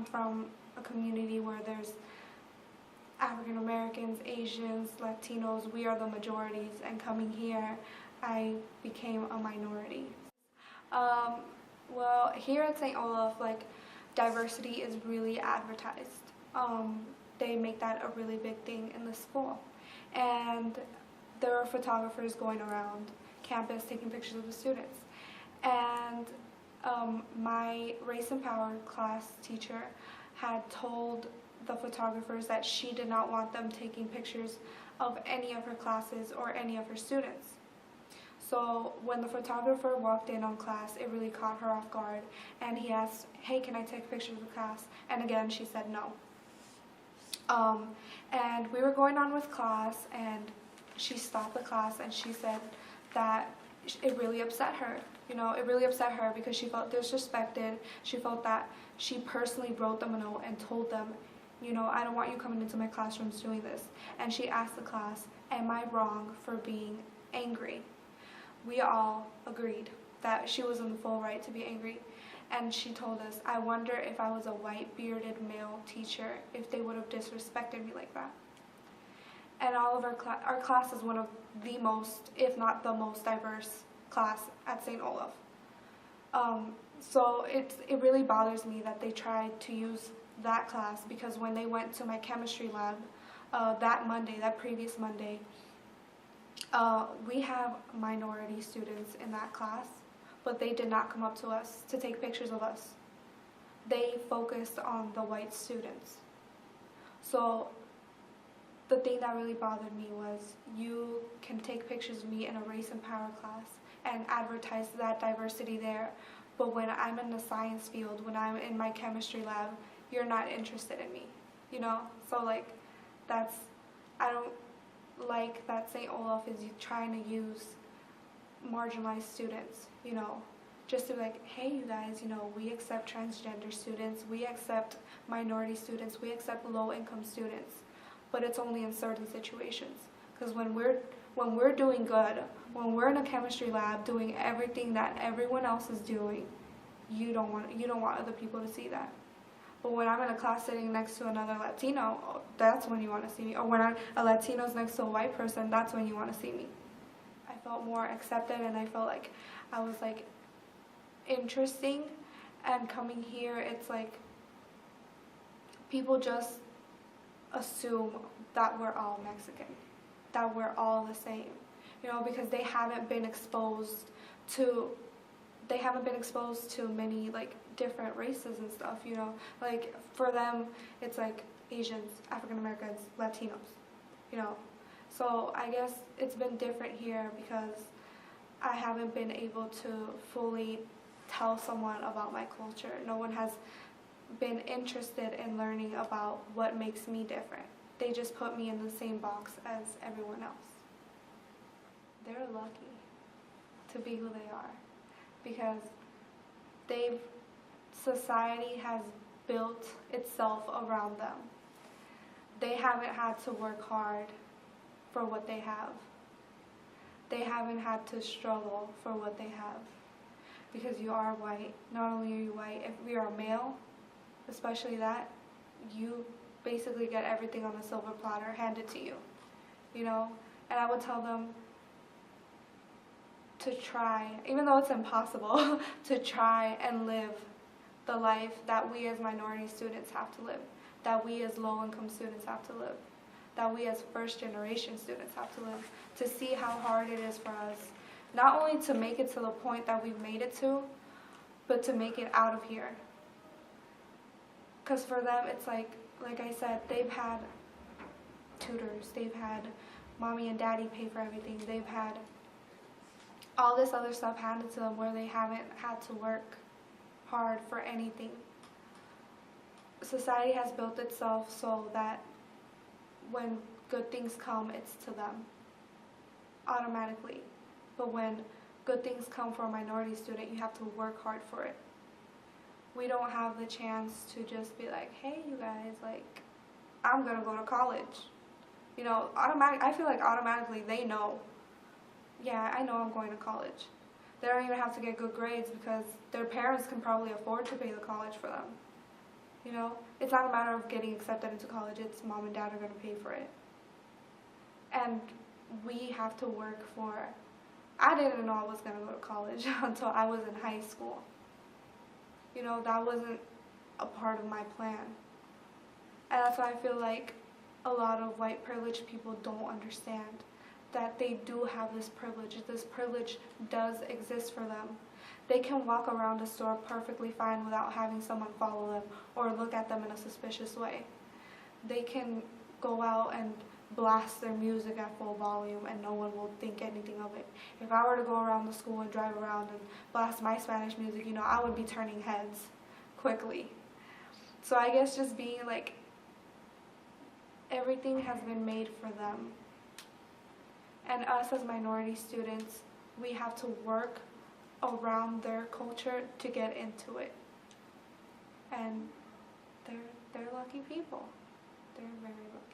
From a community where there's African Americans, Asians, Latinos, we are the majorities, and coming here, I became a minority. Well, here at St. Olaf, like, diversity is really advertised. They make that a really big thing in the school. And there are photographers going around campus taking pictures of the students. And my Race and Power class teacher had told the photographers that she did not want them taking pictures of any of her classes or any of her students. So when the photographer walked in on class, it really caught her off guard, and he asked, "Hey, can I take pictures of the class?" And again, she said no. And we were going on with class, and she stopped the class, and she said that it really upset her. You know, it really upset her because she felt disrespected. She felt that she personally wrote them a note and told them, you know, "I don't want you coming into my classrooms doing this." And she asked the class, "Am I wrong for being angry?" We all agreed that she was in the full right to be angry. And she told us, "I wonder if I was a white bearded male teacher, if they would have disrespected me like that." And all of our class is one of the most, if not the most diverse class at St. Olaf. So it really bothers me that they tried to use that class, because when they went to my chemistry lab that previous Monday, we have minority students in that class, but they did not come up to us to take pictures of us. They focused on the white students. So the thing that really bothered me was, you can take pictures of me in a Race and Power class and advertise that diversity there, but when I'm in the science field, when I'm in my chemistry lab, you're not interested in me, you know? So like, I don't like that St. Olaf is trying to use marginalized students, you know, just to be like, "Hey, you guys, you know, we accept transgender students, we accept minority students, we accept low-income students," but it's only in certain situations. Because when we're doing good, when we're in a chemistry lab doing everything that everyone else is doing, you don't want other people to see that. But when I'm in a class sitting next to another Latino, that's when you want to see me. Or when a Latino's next to a white person, that's when you want to see me. I felt more accepted, and I felt like I was like interesting. And coming here, it's like people just assume that we're all Mexican, that we're all the same, you know, because they haven't been exposed to many like different races and stuff, you know. Like for them, it's like Asians, African Americans, Latinos, you know. So I guess it's been different here because I haven't been able to fully tell someone about my culture. No one has been interested in learning about what makes me different. They just put me in the same box as everyone else. They're lucky to be who they are, because society has built itself around them. They haven't had to work hard for what they have. They haven't had to struggle for what they have. Because you are white, not only are you white, if we are male, especially that, you basically get everything on a silver platter handed to you, you know? And I would tell them to try, even though it's impossible, to try and live the life that we as minority students have to live, that we as low-income students have to live, that we as first-generation students have to live, to see how hard it is for us, not only to make it to the point that we've made it to, but to make it out of here. Because for them, it's like I said, they've had tutors, they've had mommy and daddy pay for everything, they've had all this other stuff handed to them where they haven't had to work hard for anything. Society has built itself so that when good things come, it's to them automatically. But when good things come for a minority student, you have to work hard for it. We don't have the chance to just be like, "Hey, you guys, like, I'm gonna go to college." You know, I feel like automatically they know, yeah, I know I'm going to college. They don't even have to get good grades because their parents can probably afford to pay the college for them. You know, it's not a matter of getting accepted into college, it's mom and dad are going to pay for it. And we have to work for it. I didn't know I was going to go to college until I was in high school. You know, that wasn't a part of my plan. And that's why I feel like a lot of white privileged people don't understand that they do have this privilege. This privilege does exist for them. They can walk around a store perfectly fine without having someone follow them or look at them in a suspicious way. They can go out and blast their music at full volume and no one will think anything of it. If I were to go around the school and drive around and blast my Spanish music, you know, I would be turning heads quickly. So I guess just being like, everything has been made for them. And us as minority students, we have to work around their culture to get into it. And they're lucky people. They're very lucky.